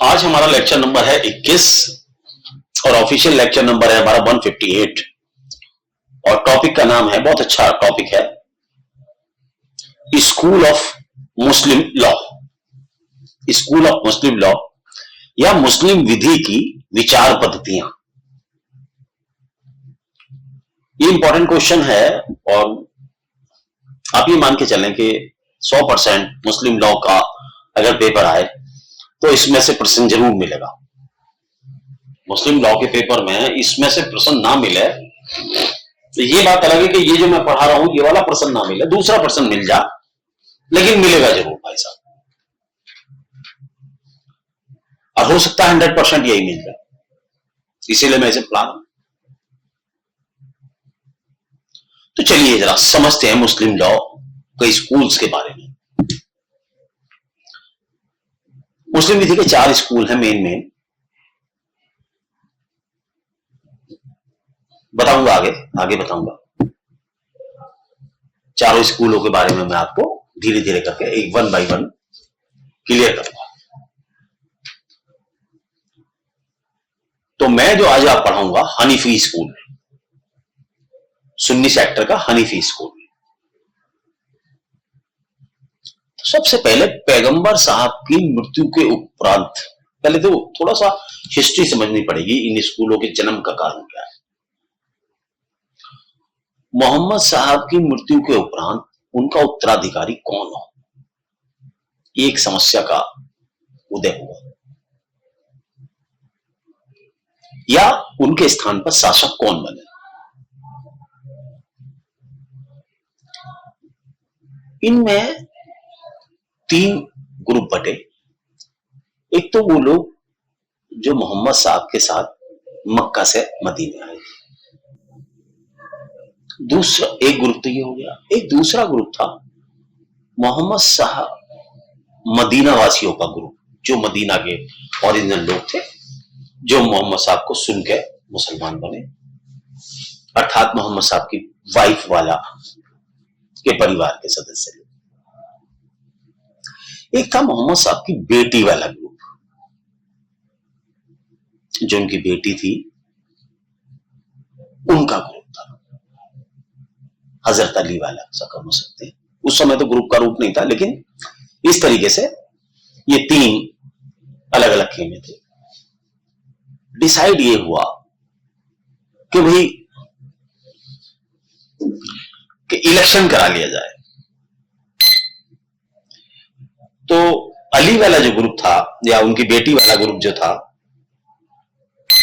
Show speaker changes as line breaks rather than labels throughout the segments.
आज हमारा lecture number है 21 और ऑफिशियल लेक्चर नंबर है हमारा 158 और टॉपिक का नाम है, बहुत अच्छा टॉपिक है, school of Muslim law. School of Muslim law या मुस्लिम विधि की विचार पद्धतियां। ये इंपॉर्टेंट क्वेश्चन है और आप ये मान के चलें कि 100% मुस्लिम लॉ का अगर पेपर आए तो इसमें से प्रश्न जरूर मिलेगा। मुस्लिम लॉ के पेपर में इसमें से प्रश्न ना मिले तो ये बात अलग है कि ये जो मैं पढ़ा रहा हूं ये वाला प्रश्न ना मिले, दूसरा प्रश्न मिल जा, लेकिन मिलेगा जरूर भाई साहब। और हो सकता है 100% यही मिल जाए, इसीलिए मैं इसे पढ़ा रहा हूं। तो चलिए जरा समझते हैं मुस्लिम लॉ के स्कूल्स के बारे में। मुस्लिम विधि के 4 स्कूल हैं मेन बताऊंगा, आगे बताऊंगा। चारों स्कूलों के बारे में मैं आपको धीरे धीरे करके एक 1 बाय 1 क्लियर करूंगा। तो मैं जो आज आप पढ़ाऊंगा हनीफी स्कूल, सुन्नी सेक्टर का हनीफी स्कूल। सबसे पहले पैगंबर साहब की मृत्यु के उपरांत पहले तो थोड़ा सा हिस्ट्री समझनी पड़ेगी, इन स्कूलों के जन्म का कारण क्या है। मोहम्मद साहब की मृत्यु के उपरांत उनका उत्तराधिकारी कौन हो, एक समस्या का उदय हुआ, या उनके स्थान पर शासक कौन बने। इनमें 3 ग्रुप बटे। एक तो वो लोग जो मोहम्मद साहब के साथ मक्का से मदीने आए, दूसरा एक ग्रुप तो ये हो गया। एक दूसरा ग्रुप था मोहम्मद साहब मदीना वासियों का ग्रुप, जो मदीना के ओरिजिनल लोग थे, जो मोहम्मद साहब को सुन के मुसलमान बने, अर्थात मोहम्मद साहब की वाइफ वाला के परिवार के सदस्य लोग। एक था मोहम्मद साहब की बेटी वाला ग्रुप, जो उनकी बेटी थी उनका ग्रुप था, हजरत अली वाला सकम हो सकते हैं। उस समय तो ग्रुप का रूप नहीं था, लेकिन इस तरीके से ये 3 अलग अलग खेमे थे। डिसाइड ये हुआ कि भाई कि इलेक्शन करा लिया जाए। तो अली वाला जो ग्रुप था या उनकी बेटी वाला ग्रुप जो था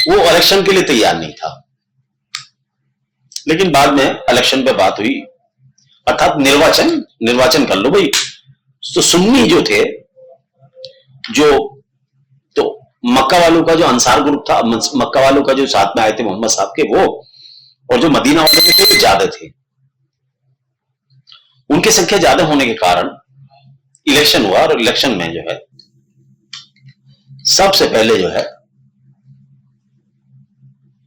वो इलेक्शन के लिए तैयार नहीं था, लेकिन बाद में इलेक्शन पे बात हुई, अर्थात निर्वाचन कर लो भाई। तो सुन्नी जो थे, जो तो मक्का वालों का जो अंसार ग्रुप था, मक्का वालों का जो साथ में आए थे मोहम्मद साहब के, वो और जो मदीना वाले थे वो ज्यादा थे। उनकी संख्या ज्यादा होने के कारण इलेक्शन हुआ और इलेक्शन में जो है सबसे पहले जो है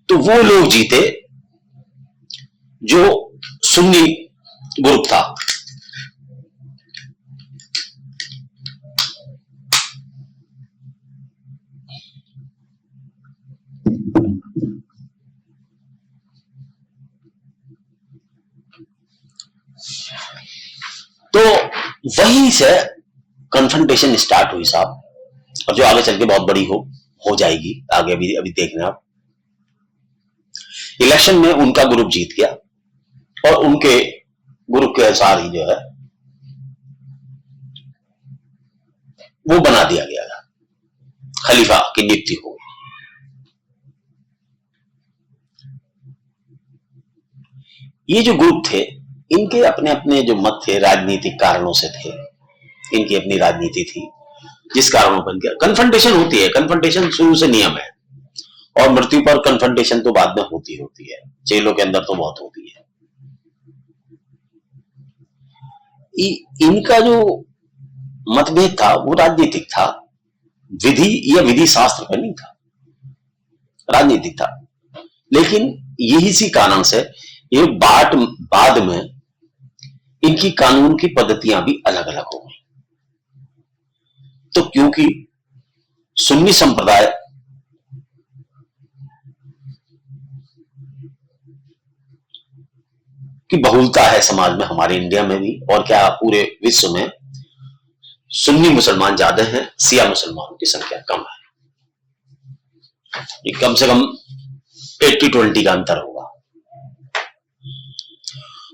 तो वो लोग जीते जो सुन्नी ग्रुप था। तो वहीं से कन्फ्रंटेशन स्टार्ट हुई साहब, और जो आगे चल के बहुत बड़ी हो जाएगी आगे। अभी देखना आप, इलेक्शन में उनका ग्रुप जीत गया और उनके ग्रुप के अनुसार ही जो है वो बना दिया गया, खलीफा की नियुक्ति हो गई। ये जो ग्रुप थे इनके अपने अपने जो मत थे, राजनीतिक कारणों से थे, इनकी अपनी राजनीति थी, जिस कारणों पर कन्फ्रंटेशन होती है। कन्फ्रंटेशन शुरू से नियम है और मृत्यु पर कन्फ्रंटेशन तो बाद में होती है, जेलों के अंदर तो बहुत होती है। इनका जो मतभेद था वो राजनीतिक था, विधि या विधि शास्त्र पर नहीं था, राजनीतिक था। लेकिन यही सी कारण से ये बाद में इनकी कानून की पद्धतियां भी अलग अलग हो गई। तो क्योंकि सुन्नी संप्रदाय की बहुलता है समाज में, हमारे इंडिया में भी और क्या पूरे विश्व में। सुन्नी मुसलमान ज्यादा हैं, शिया मुसलमानों की संख्या कम है। ये कम से कम 80-20 का अंतर होगा।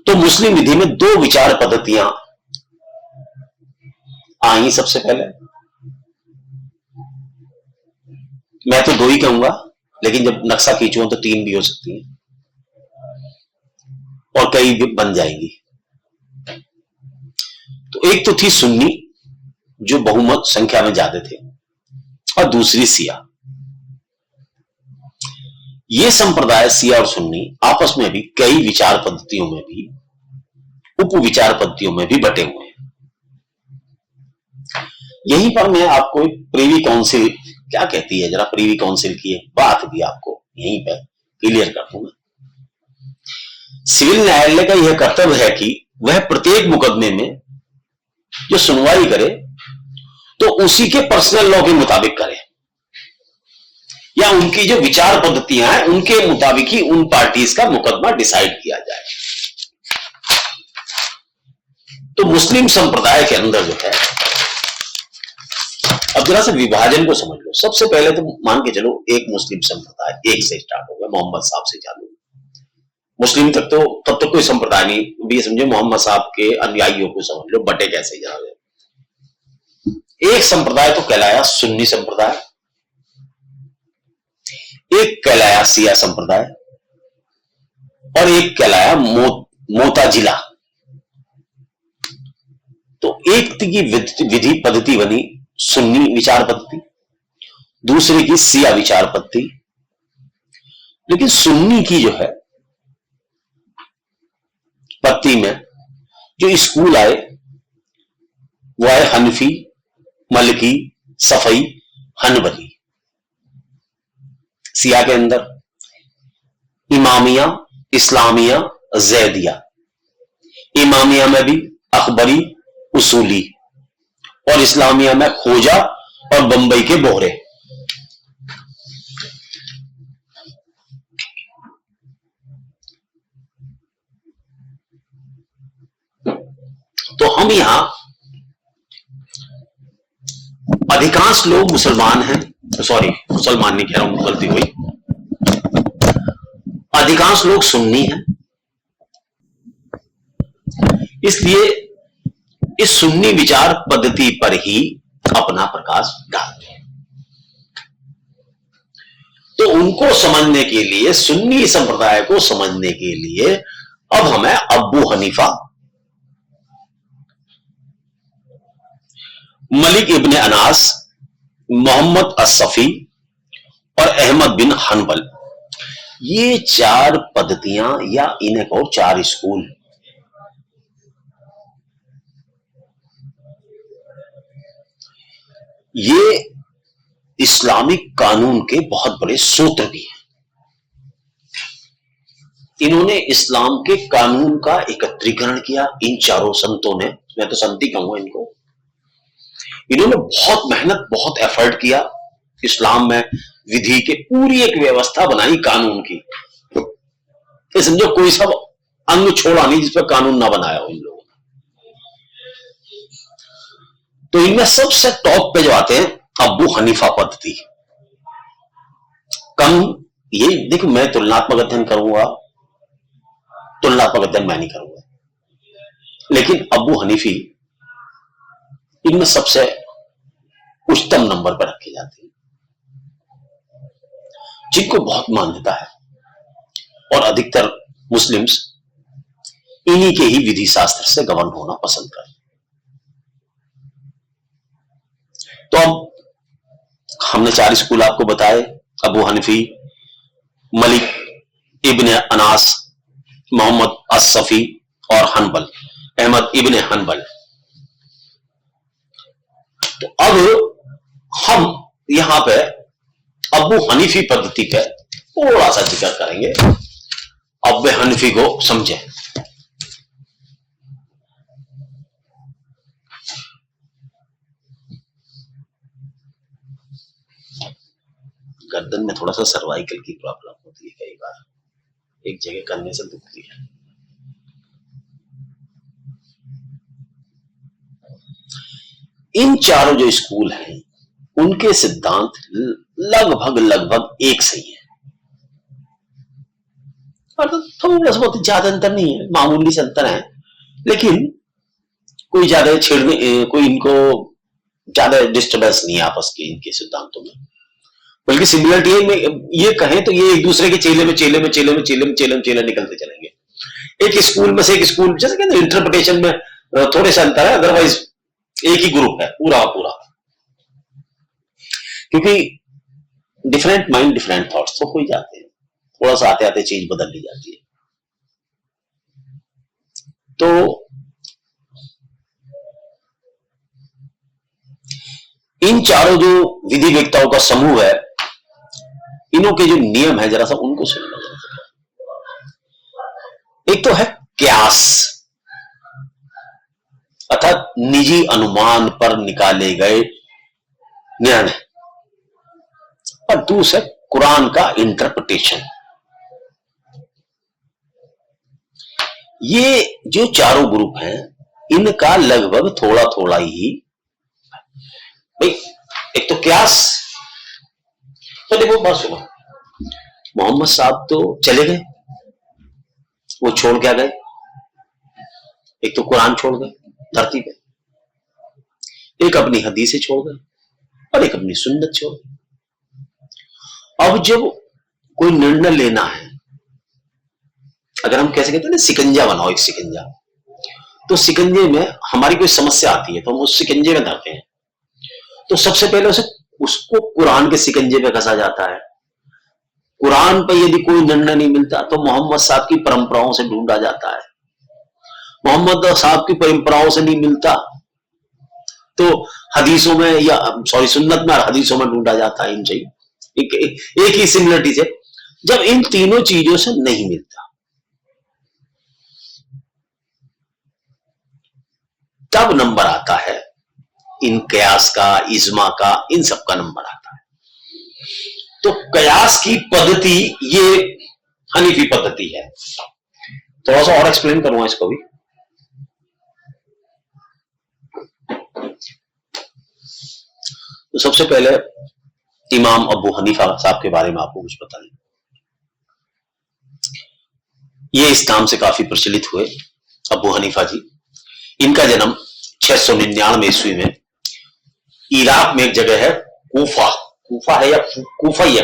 तो मुस्लिम विधि में दो विचार पद्धतियां आई सबसे पहले। मैं तो दो ही कहूंगा, लेकिन जब नक्शा खींचूं तो तीन भी हो सकती है और कई भी बन जाएंगी। तो एक तो थी सुन्नी जो बहुमत संख्या में ज्यादा थे, और दूसरी शिया। ये संप्रदाय शिया और सुन्नी आपस में भी कई विचार पद्धतियों में भी, उप विचार पद्धतियों में भी बटे हुए हैं। यहीं पर मैं आपको एक प्रीवी काउंसिल क्या कहती है, जरा प्रीवी काउंसिल की एक बात भी आपको यहीं पर क्लियर कर दूंगा। सिविल न्यायालय का यह कर्तव्य है कि वह प्रत्येक मुकदमे में जो सुनवाई करे तो उसी के पर्सनल लॉ के मुताबिक करे, या उनकी जो विचार पद्धतियां हैं उनके मुताबिक ही उन पार्टीज का मुकदमा डिसाइड किया जाए। तो मुस्लिम संप्रदाय के अंदर जो है, अब जरा से विभाजन को समझ लो। सबसे पहले तो मान के चलो एक मुस्लिम संप्रदाय एक से स्टार्ट हो गया, मोहम्मद साहब से चालू। मुस्लिम तक तो तब तक कोई संप्रदाय नहीं, भी समझे मोहम्मद साहब के अनुयायियों को समझ लो, बटे कैसे जरा। एक संप्रदाय तो कहलाया सुन्नी संप्रदाय, एक कहलाया शिया संप्रदाय, और एक कहलाया मोताजिला। तो एक की विधि पद्धति बनी सुन्नी विचार पद्धति, दूसरे की शिया विचार पद्धति। लेकिन सुन्नी की जो है पद्धति में जो स्कूल आए वो आए हनफी, मलकी, सफई, हनबली। शिया के अंदर इमामिया, इस्लामिया, जैदिया। इमामिया में भी अकबरी, उसूली, और इस्लामिया में खोजा और बंबई के बोहरे। तो हम यहां अधिकांश लोग मुसलमान हैं, सॉरी मुसलमान नहीं कह रहा हूं, गलती हुई, अधिकांश लोग सुन्नी हैं। इसलिए इस सुन्नी विचार पद्धति पर ही अपना प्रकाश डालते हैं। तो उनको समझने के लिए, सुन्नी संप्रदाय को समझने के लिए अब हमें अबू हनीफा, मलिक इब्ने अनास, मोहम्मद अस्सफी और अहमद बिन हनबल, ये चार पद्धतियां या इन्हें कहो चार स्कूल, ये इस्लामिक कानून के बहुत बड़े सूत्र भी हैं। इन्होंने इस्लाम के कानून का एकत्रीकरण किया इन चारों संतों ने, मैं तो संती कहूंगा इनको। इन्होंने बहुत मेहनत, बहुत एफर्ट किया, इस्लाम में विधि के पूरी एक व्यवस्था बनाई कानून की। तो समझो कोई सब अंग छोड़ा नहीं जिस पर कानून ना बनाया हो इन लोगों ने। तो इनमें सबसे टॉप पे जो आते हैं अबू हनीफा पद्धति। कम ये देखो, मैं तुलनात्मक अध्ययन करूंगा, तुलनात्मक अध्ययन मैं नहीं करूंगा, लेकिन अबू हनीफी इनमें सबसे उच्चतम नंबर पर रखे जाते हैं, जिनको बहुत मान्यता है, और अधिकतर मुस्लिम्स इन्हीं के ही विधि शास्त्र से गवर्न होना पसंद करते हैं। तो अब हमने चार स्कूल आपको बताए, अबू हनीफी, मलिक इब्ने अनास, मोहम्मद अस्सफी और हनबल, अहमद इब्ने हनबल। तो अब हम यहां पे अबू हनीफी पद्धति का थोड़ा सा जिक्र करेंगे, अबू हनीफी को समझें। गर्दन में थोड़ा सा सर्वाइकल की प्रॉब्लम होती है, कई बार एक जगह करने से दुखती है। इन चारों जो स्कूल हैं उनके सिद्धांत लगभग लगभग एक सही है, और तो थोड़ा सा बहुत ज्यादा अंतर नहीं है, मामूली से अंतर है, लेकिन कोई ज्यादा छेड़ने, कोई इनको ज्यादा डिस्टर्बेंस नहीं है आपस की इनके सिद्धांतों में, बल्कि सिमिलरिटी में ये कहें तो ये एक दूसरे के चेले में चेले में चेले में चेले में चेले में चेले निकलते चलेंगे। एक स्कूल में से एक स्कूल, जैसे कहते हैं इंटरप्रिटेशन में थोड़े से अंतर है, अदरवाइज एक ही ग्रुप है पूरा पूरा, क्योंकि डिफरेंट माइंड डिफरेंट थॉट्स तो हो ही जाते हैं, थोड़ा सा आते आते चीज बदल ली जाती है। तो इन चारों जो विधि वेत्ताओं का समूह है, इनों के जो नियम है जरा सा उनको सुनना। एक तो है क्यास, अर्थात निजी अनुमान पर निकाले गए निर्णय, और दूसरा कुरान का इंटरप्रिटेशन। ये जो चारों ग्रुप हैं इनका लगभग थोड़ा थोड़ा ही भाई। एक तो क्यास, तो देखो बात सुनो, मोहम्मद साहब तो चले गए, वो छोड़ क्या गए, एक तो कुरान छोड़ गए धरती पे, एक अपनी हदीसें छोड़ गए और एक अपनी सुन्नत छोड़ गए। अब जब कोई निर्णय लेना है, अगर हम कैसे कहते हैं ना, शिकंजा बनाओ, एक शिकंजा, तो शिकंजे में हमारी कोई समस्या आती है तो हम उस शिकंजे में धरते हैं, तो सबसे पहले उसको कुरान के शिकंजे पे कसा जाता है। कुरान पर यदि कोई निर्णय नहीं मिलता तो मोहम्मद साहब की परंपराओं से ढूंढा जाता है, मोहम्मद साहब की परंपराओं से नहीं मिलता तो हदीसों में, या सॉरी सुन्नत में और हदीसों में ढूंढा जाता है। इन चाहिए एक ही सिमिलरिटी से, जब इन तीनों चीजों से नहीं मिलता तब नंबर आता है इन कयास का, इज्मा का, इन सब का नंबर आता है। तो कयास की पद्धति ये हनीफी पद्धति है। थोड़ा सा और एक्सप्लेन करूंगा इसको भी। तो सबसे पहले इमाम अबू हनीफा साहब के बारे में आपको कुछ बताएं। ये इस नाम से काफी प्रचलित हुए, अबू हनीफा जी। इनका जन्म 699 ईस्वी में इराक में एक जगह है कूफा, कूफा है या कूफा ही है,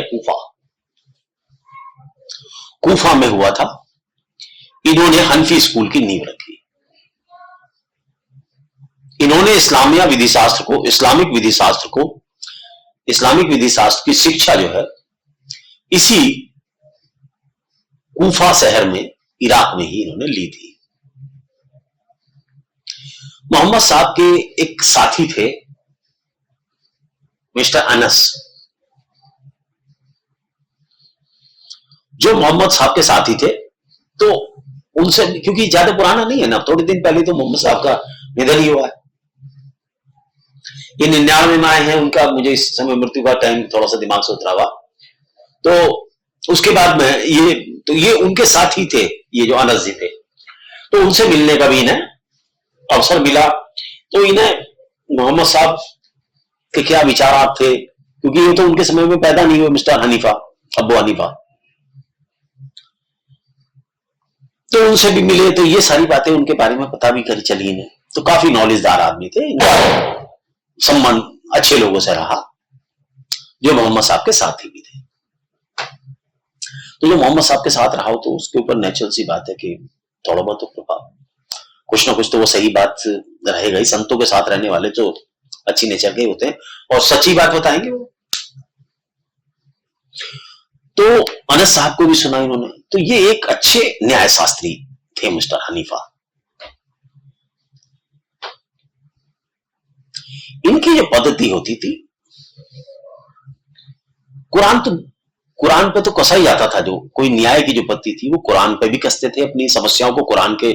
कूफा में हुआ था। इन्होंने हनफी स्कूल की नींव रखी। इन्होंने इस्लामिक विधि शास्त्र की शिक्षा जो है इसी कूफा शहर में, इराक में ही इन्होंने ली थी। मोहम्मद साहब के एक साथी थे मिस्टर अनस, जो मोहम्मद साहब के साथी थे। तो उनसे, क्योंकि ज्यादा पुराना नहीं है ना, थोड़े दिन पहले तो मोहम्मद साहब का निधन ही हुआ है, ये 99 में आए हैं, उनका मुझे इस समय मृत्यु का टाइम थोड़ा सा दिमाग से उतरा हुआ। तो उसके बाद में ये उनके साथी थे, ये जो अनस जी थे, तो उनसे मिलने का भी इन्हें अवसर मिला। तो इन्हें मोहम्मद साहब के क्या विचार थे, क्योंकि ये तो उनके समय में पैदा नहीं हुए मिस्टर हनीफा, अबू हनीफा, तो उनसे भी मिले। तो ये सारी बातें उनके बारे में पता भी करी चली इन्हें। तो काफी नॉलेजदार आदमी थे, इनका सम्मान अच्छे लोगों से रहा, जो मोहम्मद साहब के साथी भी थे। तो जो मोहम्मद साहब के साथ रहा हो तो उसके ऊपर नेचुरल सी बात है कि थोड़ा बहुत तो प्रभाव, कुछ ना कुछ तो वो सही बात रहेगा ही। संतों के साथ रहने वाले जो अच्छी नेचर के होते हैं और सच्ची बात बताएंगे वो। तो अनस साहब को भी सुना इन्होंने। तो ये एक अच्छे न्याय शास्त्री थे मिस्टर हनीफा। इनकी जो पद्धति होती थी, कुरान पे तो कसा ही जाता था। जो कोई न्याय की जो पद्धति थी वो कुरान पे भी कसते थे, अपनी समस्याओं को कुरान के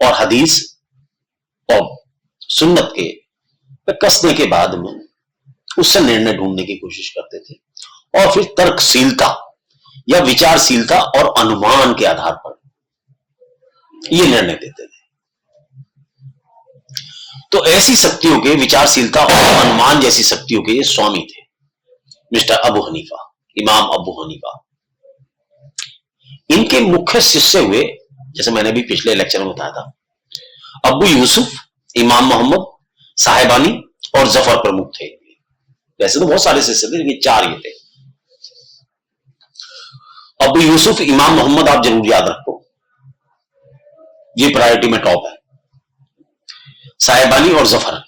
और हदीस और सुन्नत के पे कसने के बाद में उससे निर्णय ढूंढने की कोशिश करते थे। और फिर तर्कशीलता या विचारशीलता और अनुमान के आधार पर ये निर्णय देते थे। तो ऐसी शक्तियों के, विचारशीलता और अनुमान जैसी शक्तियों के ये स्वामी थे मिस्टर अबू हनीफा, इमाम अबू हनीफा। इनके मुख्य शिष्य हुए, जैसे मैंने भी पिछले लेक्चर में बताया था, अबू यूसुफ, इमाम मोहम्मद, साहेबानी और जफर प्रमुख थे। वैसे तो बहुत सारे शिष्य थे, लेकिन 4 ये थे। अबू यूसुफ, इमाम मोहम्मद आप जरूर याद रखो, ये प्रायोरिटी में टॉप है। साहेबानी और जफर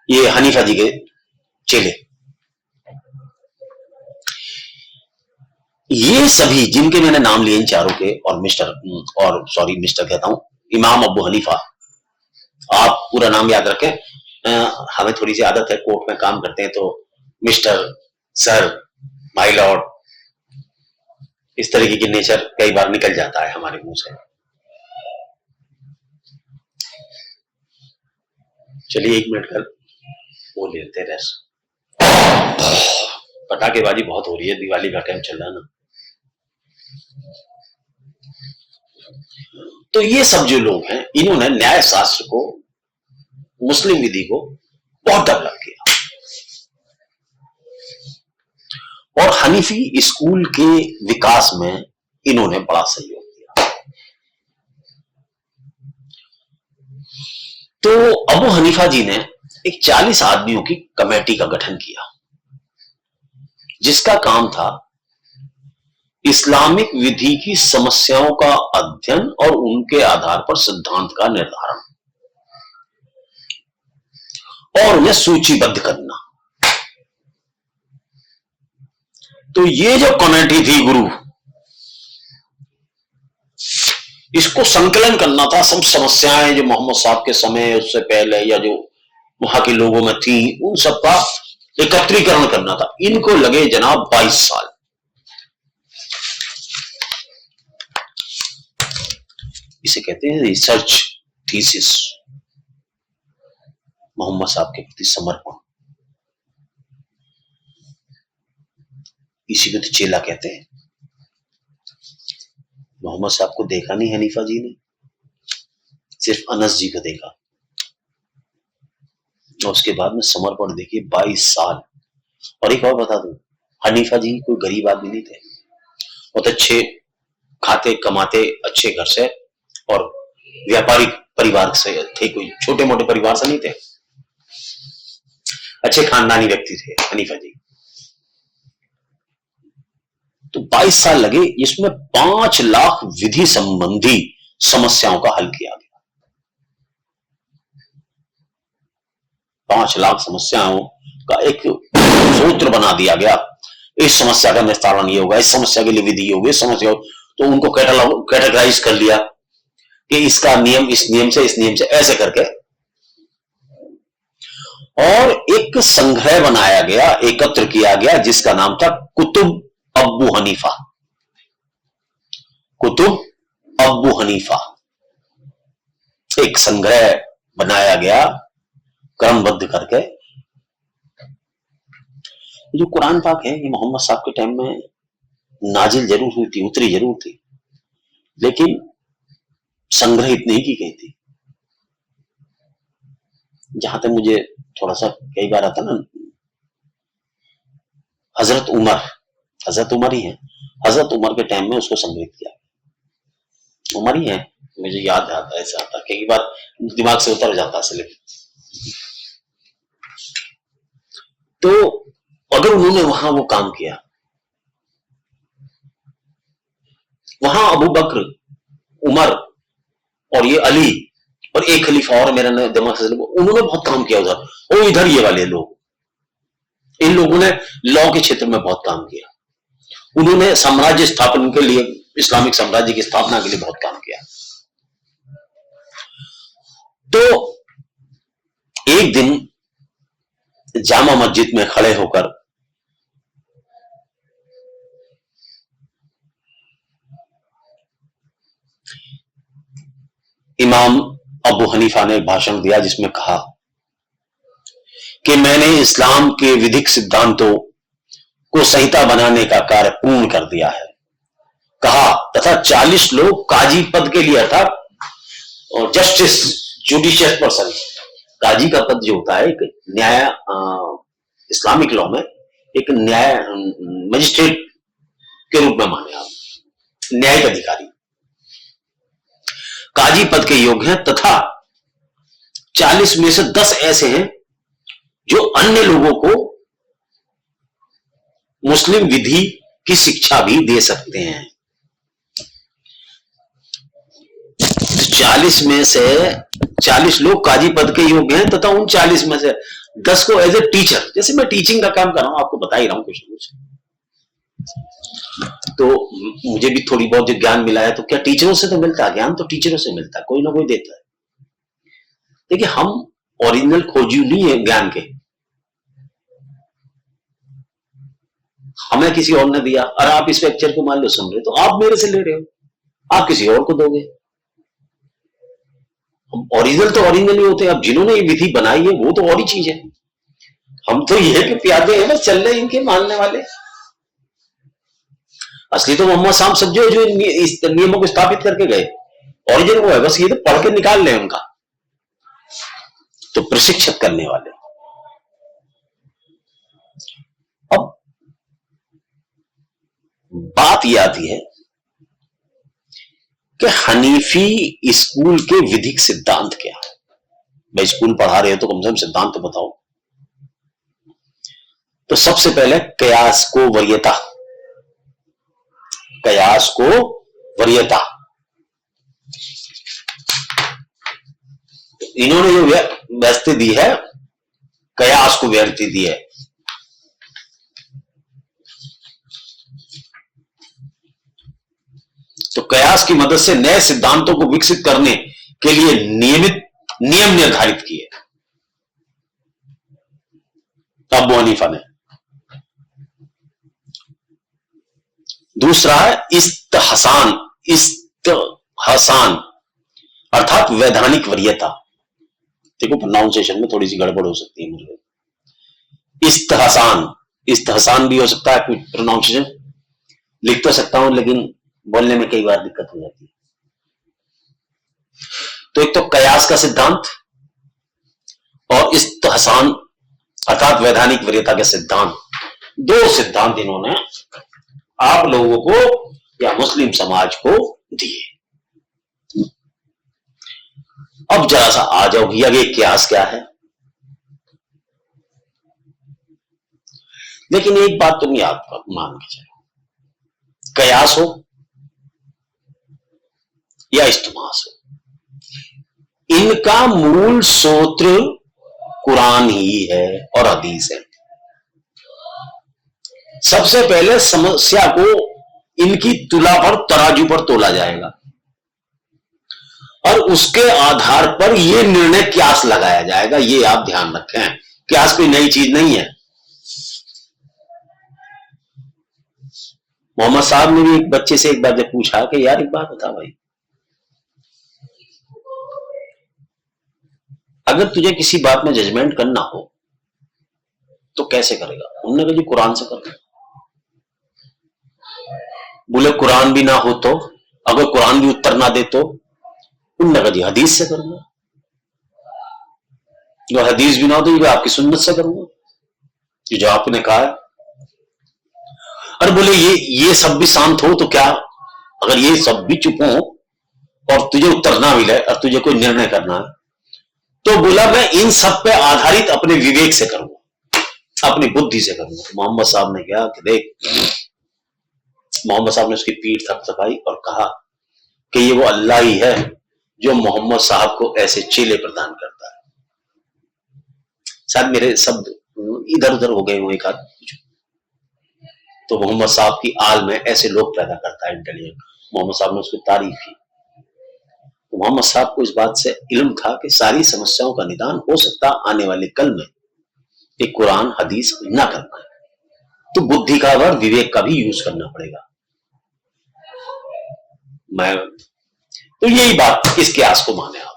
ये हनीफा जी के चेले। ये सभी जिनके मैंने नाम लिए इन चारों के, और मिस्टर कहता हूं, इमाम अबू हनीफा, आप पूरा नाम याद रखें। हमें थोड़ी सी आदत है, कोर्ट में काम करते हैं तो मिस्टर, सर, माय लॉर्ड, इस तरीके की नेचर कई बार निकल जाता है हमारे मुंह से। चलिए 1 मिनट कर वो लेते रेस्ट। पटाखेबाजी बहुत हो रही है, दिवाली का टाइम चल रहा है ना। तो ये सब जो लोग हैं, इन्होंने न्याय शास्त्र को, मुस्लिम विधि को बहुत डेवलप किया और हनीफी स्कूल के विकास में इन्होंने बड़ा सहयोग दिया। तो अबू हनीफा जी ने एक 40 आदमियों की कमेटी का गठन किया, जिसका काम था इस्लामिक विधि की समस्याओं का अध्ययन और उनके आधार पर सिद्धांत का निर्धारण और उन्हें सूचीबद्ध करना। तो ये जो कमेटी थी गुरु, इसको संकलन करना था, सब समस्याएं जो मोहम्मद साहब के समय, उससे पहले, या जो वहां के लोगों में थी, उन सबका एकत्रीकरण करना था। इनको लगे जनाब 22 साल। इसे कहते हैं रिसर्च थीसिस, मोहम्मद साहब के प्रति समर्पण। इसी को तो चेला कहते हैं। मोहम्मद साहब को देखा नहीं हनीफा जी ने, सिर्फ अनस जी को देखा, और उसके बाद में समर्पण देखिए 22 साल। और एक और बता दूं, हनीफा जी कोई गरीब आदमी नहीं थे, बहुत अच्छे खाते कमाते अच्छे घर से और व्यापारिक परिवार से थे, कोई छोटे मोटे परिवार से नहीं थे, अच्छे खानदानी व्यक्ति थे हनीफा जी। तो 22 साल लगे, इसमें 5 लाख विधि संबंधी समस्याओं का हल किया गया। 5 लाख समस्याओं का एक सूत्र बना दिया गया। इस समस्या का निस्तारण ये होगा, इस समस्या के लिए विधि होगी, इस समस्या तो उनको कैटेगराइज कर लिया कि इसका नियम इस नियम से, इस नियम से, ऐसे करके, और एक संग्रह बनाया गया, एकत्र किया गया, जिसका नाम था कुतुब अबू हनीफा। कुतुब अबू हनीफा एक संग्रह बनाया गया क्रमबद्ध करके। जो कुरान पाक है, ये मोहम्मद साहब के टाइम में नाजिल जरूर हुई थी, उतरी जरूर थी, लेकिन संग्रह इतनी ही की गई थी। जहां तक मुझे थोड़ा सा कई बार आता ना, हजरत उमर ही है, हजरत उमर के टाइम में उसको संग्रहित किया, उमर ही है, मुझे याद आता, ऐसा आता कई बार दिमाग से उतर जाता है सिर्फ। तो अगर उन्होंने वहां वो काम किया, वहां अबू बकर, उमर और ये अली और एक खलीफा और, मेरा दिमाग से, उन्होंने बहुत काम किया उधर। और इधर ये वाले लोग, इन लोगों ने लॉ के क्षेत्र में बहुत काम किया। उन्होंने साम्राज्य स्थापन के लिए, इस्लामिक साम्राज्य की स्थापना के लिए बहुत काम किया। तो एक दिन जामा मस्जिद में खड़े होकर इमाम अबू हनीफा ने एक भाषण दिया, जिसमें कहा कि मैंने इस्लाम के विधिक सिद्धांतों को संहिता बनाने का कार्य पूर्ण कर दिया है, कहा, तथा 40 लोग काजी पद के लिए अर्थात और जस्टिस जुडिशियस पर्सन, काजी का पद जो होता है एक न्याय, इस्लामिक लॉ में एक न्याय मजिस्ट्रेट के रूप में माने आप, न्यायिक अधिकारी, काजी पद के योग्य हैं तथा 40 में से 10 ऐसे हैं जो अन्य लोगों को मुस्लिम विधि की शिक्षा भी दे सकते हैं। 40 में से 40 लोग काजी पद के योग्य हैं तथा उन 40 में से 10 को एज ए टीचर, जैसे मैं टीचिंग का काम कर रहा हूं, आपको बता ही रहा हूं कुछ कुछ, तो मुझे भी थोड़ी बहुत जो ज्ञान मिला है, तो क्या टीचरों से तो मिलता है, ज्ञान तो टीचरों से मिलता है, कोई ना कोई देता है। देखिए हम ओरिजिनल खोजी नहीं है ज्ञान के, हमें किसी और ने दिया, और आप इस लेक्चर को मान लो सुन रहे, तो आप मेरे से ले रहे हो, आप किसी और को दोगे। ओरिजिनल तो ओरिजिनल ही होते हैं, अब जिन्होंने ये विधि बनाई है वो तो और ही चीज है, हम तो ये कि प्यादे हैं बस, चल रहे इनके मानने वाले। असली तो मोहम्मद साहब सब जो इस नियमों को स्थापित करके गए, ओरिजिनल वो है, बस ये तो पढ़ के निकाल ले उनका, तो प्रशिक्षित करने वाले। अब बात यह आती है कि हनीफी स्कूल के विधिक सिद्धांत क्या है। भाई स्कूल पढ़ा रहे हो तो कम से कम सिद्धांत तो बताओ। तो सबसे पहले कयास को वरीयता, कयास को वरीयता, इन्होंने जो व्यवस्था दी है, कयास को व्यवस्था दी है। तो कयास की मदद से नए सिद्धांतों को विकसित करने के लिए नियमित नियम निर्धारित किए अबू हनीफा ने। दूसरा है इस्तहसान, इस्तहसान अर्थात वैधानिक वरीयता। देखो प्रोनाउंसिएशन में थोड़ी सी गड़बड़ हो सकती है मुझे, इस्तहसान, इस्तहसान भी हो सकता है, कुछ प्रोनाउंसिएशन लिख तो सकता हूं लेकिन बोलने में कई बार दिक्कत हो जाती है। तो एक तो कयास का सिद्धांत और इस्तहसान अर्थात वैधानिक वरीयता के सिद्धांत, दो सिद्धांत इन्होंने आप लोगों को या मुस्लिम समाज को दिए। अब जरा सा आ जाओ भैया, ये कयास क्या है। लेकिन एक बात तुम याद मान के चलो, कयास हो या इस्तमास हो, इनका मूल सूत्र कुरान ही है और हदीस है। सबसे पहले समस्या को इनकी तुला पर, तराजू पर तोला जाएगा और उसके आधार पर यह निर्णय क्यास लगाया जाएगा। ये आप ध्यान रखें, क्यास कोई नई चीज नहीं है। मोहम्मद साहब ने भी एक बच्चे से एक बार जब पूछा कि यार एक बात बता भाई, अगर तुझे किसी बात में जजमेंट करना हो तो कैसे करेगा? उन्होंने कहा जी कुरान से कर। बोले कुरान भी ना हो तो, अगर कुरान भी उत्तर ना दे तो? उन्होंने कहा जी हदीस से करूंगा। जो हदीस भी ना हो तो ये आपकी सुन्नत से करूंगा, ये जो आपने कहा है। अरे बोले ये सब भी शांत हो तो क्या, अगर ये सब भी चुप हो और तुझे उत्तर ना मिले और तुझे कोई निर्णय करना है तो बोला मैं इन सब पे आधारित अपने विवेक से करूंगा, अपनी बुद्धि से करूंगा। मोहम्मद साहब ने कहा कि देख, मोहम्मद साहब ने उसकी पीठ थपथपाई और कहा कि ये वो अल्लाह ही है जो मोहम्मद साहब को ऐसे चेले प्रदान करता है। शायद मेरे शब्द इधर उधर हो गए हो एक आध, तो मोहम्मद साहब की आल में ऐसे लोग पैदा करता है इंटेलिजेंट। मोहम्मद साहब ने उसकी तारीफ की। तो मोहम्मद साहब को इस बात से इल्म था कि सारी समस्याओं का निदान हो सकता आने वाले कल में एक कुरान हदीस ना करना है, तो बुद्धि का और विवेक का भी यूज करना पड़ेगा। मैं तो यही बात इस क्यास को माने आप।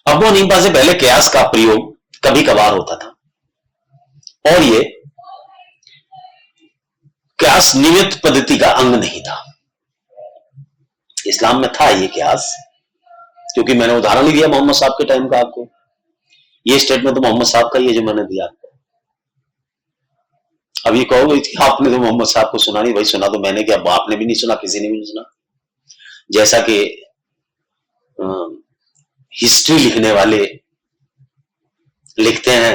अबू हनीफा से पहले क्यास का प्रयोग कभी कभार होता था, और ये क्यास नियमित पद्धति का अंग नहीं था। इस्लाम में था ये क्यास, क्योंकि मैंने उदाहरण ही दिया मोहम्मद साहब के टाइम का आपको। ये स्टेटमेंट तो मोहम्मद साहब का ही है जो मैंने दिया आपको। अब ये कहोगे कि आपने तो मोहम्मद साहब को सुना नहीं। भाई सुना तो मैंने, क्या आपने भी नहीं सुना, किसी ने भी नहीं सुना। जैसा कि हिस्ट्री लिखने वाले लिखते हैं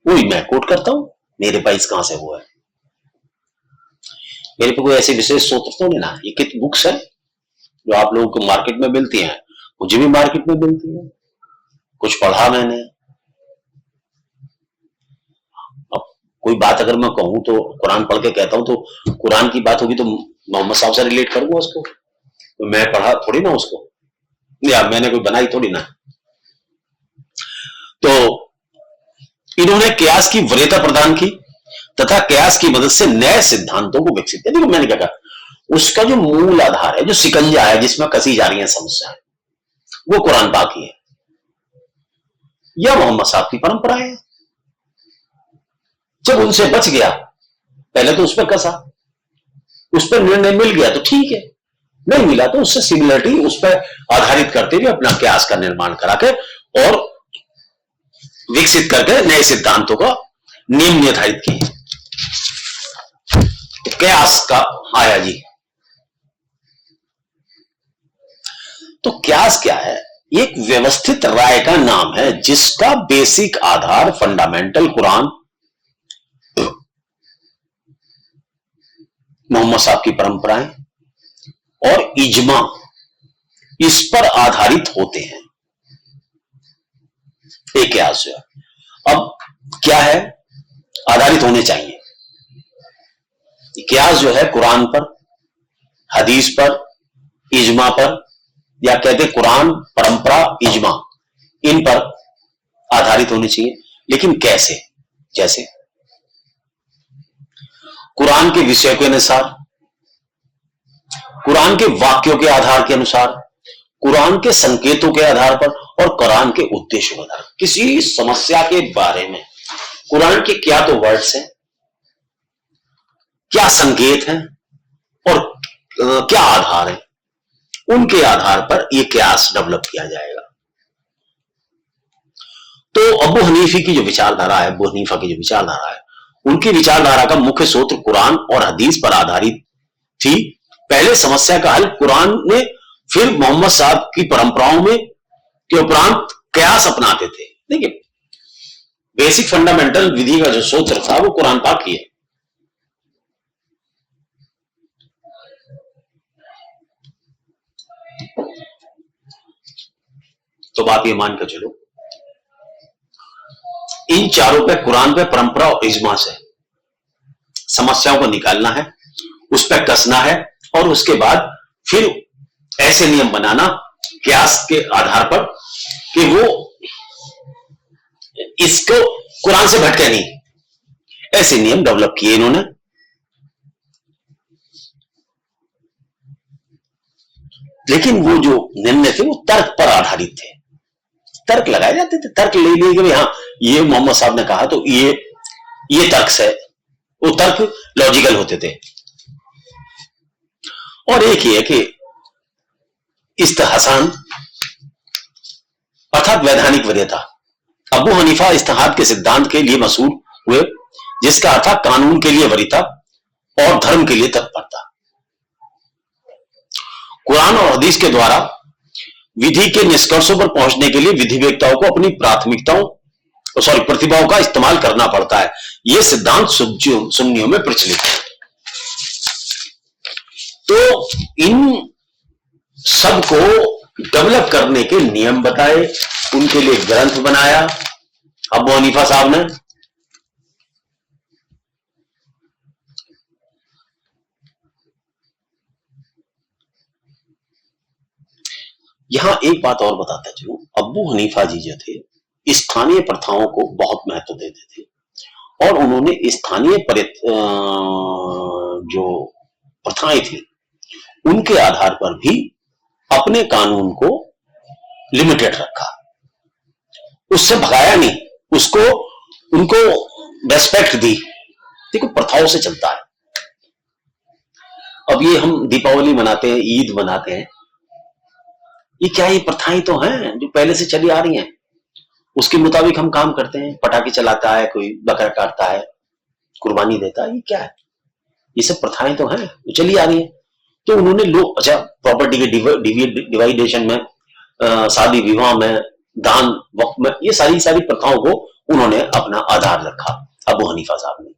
वही मैं कोट करता हूं, मेरे पास कहां से हुआ है। मेरे पे कोई ऐसी विशेष सूत्र तो नहीं ना। ये कितनी बुक्स है जो आप लोगों को मार्केट में मिलती हैं, मुझे भी मार्केट में मिलती है, कुछ पढ़ा मैंने। अब कोई बात अगर मैं कहूं तो कुरान पढ़ के कहता हूं, तो कुरान की बात होगी तो मोहम्मद साहब से रिलेट करूंगा उसको, तो मैं पढ़ा थोड़ी ना उसको, या मैंने कोई बनाई थोड़ी ना। तो इन्होंने क्यास की वरीयता प्रदान की तथा क्यास की मदद से नए सिद्धांतों को विकसित किया। देखो मैंने क्या कहा, उसका जो मूल आधार है, जो सिकंजा है जिसमें कसी जा रही है समस्या, वो कुरान पाक ही है या मोहम्मद साहब की परंपरा है। जब उनसे बच गया, पहले तो उस पर कसा, उस पर निर्णय मिल गया तो ठीक है, नहीं मिला तो उससे सिमिलरिटी उस पर आधारित करते हुए अपना क्यास का निर्माण करा के और विकसित करके नए सिद्धांतों का नियम निर्धारित किए। तो क्यास का आया जी। तो क्यास क्या है? एक व्यवस्थित राय का नाम है जिसका बेसिक आधार फंडामेंटल कुरान, मोहम्मद साहब की परंपराएं और इजमा इस पर आधारित होते हैं। एक क्यास है। अब क्या है? आधारित होने चाहिए। क्यास जो है कुरान पर, हदीस पर, इजमा पर, या कहते कुरान, परंपरा, इजमा, इन पर आधारित होनी चाहिए। लेकिन कैसे? जैसे कुरान के विषय के अनुसार, कुरान के वाक्यों के आधार के अनुसार, कुरान के संकेतों के आधार पर और कुरान के उद्देश्यों के आधार पर। किसी समस्या के बारे में कुरान के क्या तो वर्ड्स हैं, क्या संकेत हैं और क्या आधार है, उनके आधार पर यह क्यास डेवलप किया जाएगा। तो अबू हनीफी की जो विचारधारा है, अबू हनीफा की जो विचारधारा है, उनकी विचारधारा का मुख्य सूत्र कुरान और हदीस पर आधारित थी। पहले समस्या का हल कुरान ने, फिर मोहम्मद साहब की परंपराओं में के उपरांत क्यास अपनाते थे। देखिए बेसिक फंडामेंटल विधि का जो सूत्र था वो कुरान पाक ही है। तो बात ये मान कर चलो, इन चारों पे, कुरान पे, परंपरा और इजमा से समस्याओं को निकालना है, उस पर कसना है और उसके बाद फिर ऐसे नियम बनाना क्यास के आधार पर कि वो इसको कुरान से भटके नहीं। ऐसे नियम डेवलप किए इन्होंने। लेकिन वो जो निर्णय थे वो तर्क पर आधारित थे। तर्क लगाए जाते थे, तर्क ले लिए कि हाँ ये मोहम्मद साहब ने कहा तो ये तर्क से, वो तर्क लॉजिकल होते थे। और एक ही है कि इस्तेहसान अर्थात वैधानिक वरीयता। अबू हनीफा इस्तेहाद के सिद्धांत के लिए मशहूर हुए, जिसका अर्थ कानून के लिए वरीयता और धर्म के लिए तत्परता। कुरान और हदीस के द्वारा विधि के निष्कर्षों पर पहुंचने के लिए विधिवेत्ताओं को अपनी प्रतिभाओं का इस्तेमाल करना पड़ता है। यह सिद्धांत सुन्नियों में प्रचलित है। तो इन सब को डेवलप करने के नियम बताए, उनके लिए ग्रंथ बनाया अबू हनीफा साहब ने। यहां एक बात और बताता चलूं, अबू हनीफा जी जो थे स्थानीय प्रथाओं को बहुत महत्व देते थे और उन्होंने स्थानीय जो प्रथाएं थी उनके आधार पर भी अपने कानून को लिमिटेड रखा, उससे भगाया नहीं, उसको उनको रेस्पेक्ट दी। देखो प्रथाओं से चलता है। अब ये हम दीपावली मनाते हैं, ईद मनाते हैं, ये क्या, ये प्रथाएं तो हैं जो पहले से चली आ रही हैं, उसके मुताबिक हम काम करते हैं। पटाखे चलाता है, कोई बकरा काटता है, कुर्बानी देता है, ये क्या है, ये सब प्रथाएं तो हैं, वो चली आ रही है। तो उन्होंने लोग, अच्छा, प्रॉपर्टी के डिवाइडेशन में, शादी विवाह में, दान वक्त में, ये सारी सारी प्रथाओं को उन्होंने अपना आधार रखा अबू हनीफा साहब ने।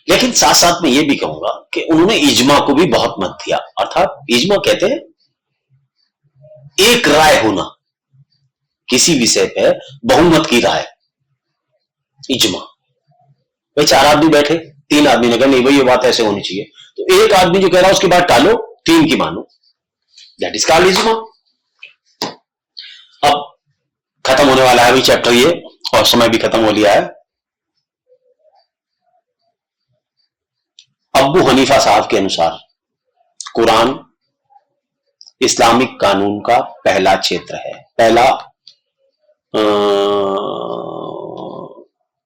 लेकिन साथ साथ में ये भी कहूंगा कि उन्होंने इजमा को भी बहुत मत दिया। अर्थात इजमा कहते हैं एक राय होना, किसी विषय पे बहुमत की राय, इजमा। भाई 4 आदमी बैठे, 3 आदमी ने कहा नहीं भाई ये बात ऐसे होनी चाहिए, तो एक आदमी जो कह रहा है उसकी बात टालो, 3 की मानो, दैट इज कॉल्ड इजमा। अब खत्म होने वाला है अभी चैप्टर ये, और समय भी खत्म हो लिया है। अबू हनीफा साहब के अनुसार कुरान इस्लामिक कानून का पहला क्षेत्र है। पहला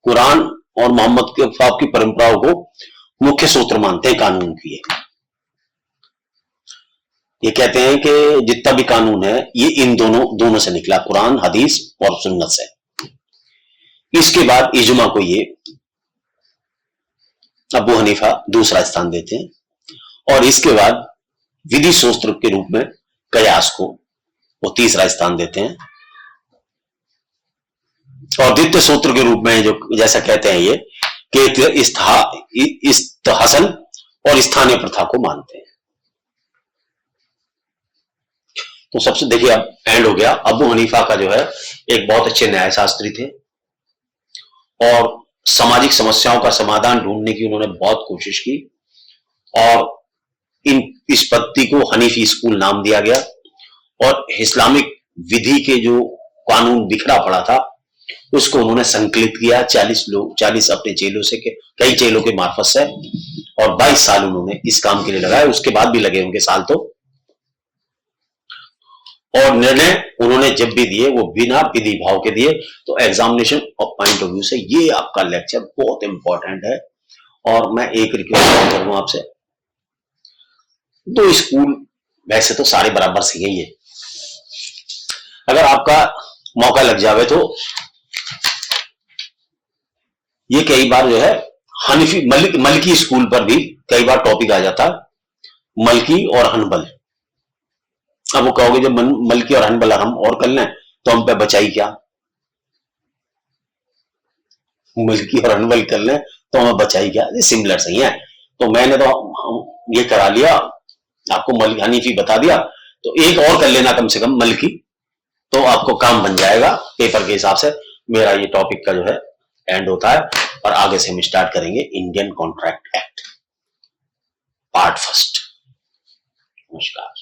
कुरान और मोहम्मद के साहब की परंपराओं को मुख्य सूत्र मानते हैं कानून की। ये कहते हैं कि जितना भी कानून है ये इन दोनों से निकला, कुरान, हदीस और सुन्नत से। इसके बाद इजमा को ये अबू हनीफा दूसरा स्थान देते हैं, और इसके बाद विधि सूत्र के रूप में कयास को वो तीसरा स्थान देते हैं, और द्वितीय सूत्र के रूप में जो जैसा कहते हैं ये कि इस्तहसन और स्थानीय प्रथा को मानते हैं। तो सबसे देखिए अब एंड हो गया। अबू हनीफा का जो है एक बहुत अच्छे न्यायशास्त्री थे, और सामाजिक समस्याओं का समाधान ढूंढने की उन्होंने बहुत कोशिश की, और इस पद्धति को हनीफी स्कूल नाम दिया गया। और इस्लामिक विधि के जो कानून बिखरा पड़ा था उसको उन्होंने संकलित किया 40 अपने चेलों से, कई चेलों के मार्फत से, और 22 साल उन्होंने इस काम के लिए लगाए। उसके बाद भी लगे होंगे साल तो। और निर्णय उन्होंने जब भी दिए वो बिना विधि भाव के दिए। तो examination of point of view से ये आपका लेक्चर बहुत इंपॉर्टेंट है। और मैं एक रिक्वेस्ट करूंगा आपसे, 2 स्कूल वैसे तो सारे बराबर से ही है, अगर आपका मौका लग जावे तो ये कई बार जो है हनीफी मलकी स्कूल पर भी कई बार टॉपिक आ जाता है, मलकी और हनबल। अब वो कहोगे जब मलकी और हनबल हम और कर लें तो हम पे बचाई क्या, मलकी और हनबल कर लें तो हमें बचाई क्या, ये सिमिलर सही है। तो मैंने तो ये करा लिया, आपको हनीफी बता दिया, तो एक और कर लेना कम से कम मलकी, तो आपको काम बन जाएगा पेपर के हिसाब से। मेरा ये टॉपिक का जो है एंड होता है, और आगे से हम स्टार्ट करेंगे Indian contract act part first. नमस्कार।